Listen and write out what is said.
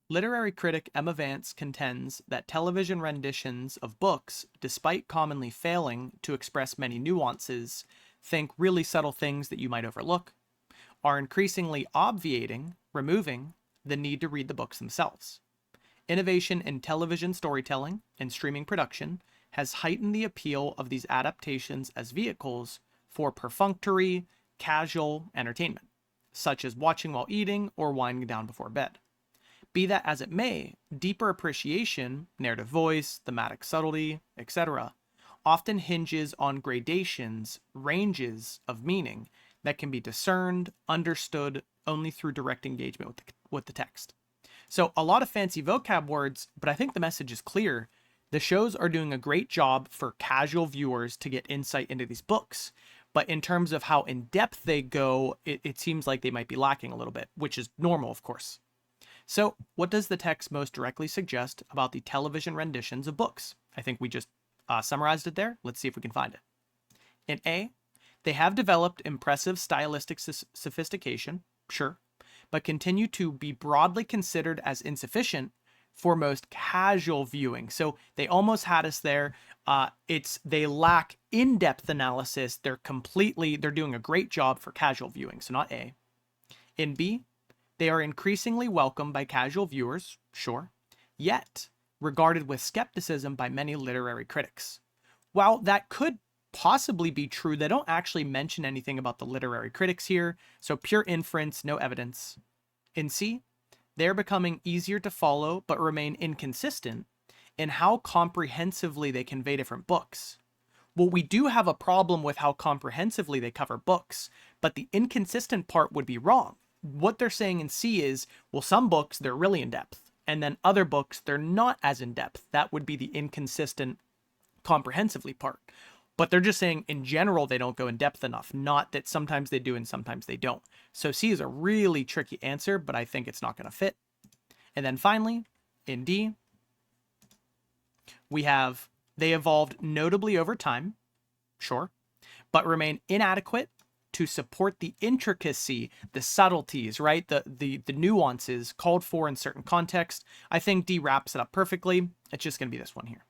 Literary critic Emma Vance contends that television renditions of books, despite commonly failing to express many nuances, think really subtle things that you might overlook, are increasingly obviating, removing, the need to read the books themselves. Innovation in television storytelling and streaming production has heightened the appeal of these adaptations as vehicles for perfunctory, casual entertainment, such as watching while eating or winding down before bed. Be that as it may, deeper appreciation, narrative voice, thematic subtlety, etc., often hinges on gradations, ranges of meaning that can be discerned, understood only through direct engagement with the text. So, a lot of fancy vocab words, but I think the message is clear. The shows are doing a great job for casual viewers to get insight into these books. But in terms of how in depth they go, it seems like they might be lacking a little bit, which is normal, of course. So, what does the text most directly suggest about the television renditions of books? I think we just summarized it there. Let's see if we can find it. In A, they have developed impressive stylistic sophistication, sure, but continue to be broadly considered as insufficient for most casual viewing. So they almost had us there. They lack in-depth analysis. They're doing a great job for casual viewing. So not A. In B, they are increasingly welcomed by casual viewers, sure, yet regarded with skepticism by many literary critics. While that could possibly be true, they don't actually mention anything about the literary critics here, so pure inference, no evidence. In C, they're becoming easier to follow but remain inconsistent in how comprehensively they convey different books. Well, we do have a problem with how comprehensively they cover books, but the inconsistent part would be wrong. What they're saying in C is, well, some books, they're really in-depth, and then other books, they're not as in-depth. That would be the inconsistent comprehensively part. But they're just saying, in general, they don't go in depth enough, not that sometimes they do and sometimes they don't. So C is a really tricky answer, but I think it's not going to fit. And then finally, in D, we have, they evolved notably over time, sure, but remain inadequate to support the intricacy, the subtleties, right? The nuances called for in certain contexts. I think D wraps it up perfectly. It's just going to be this one here.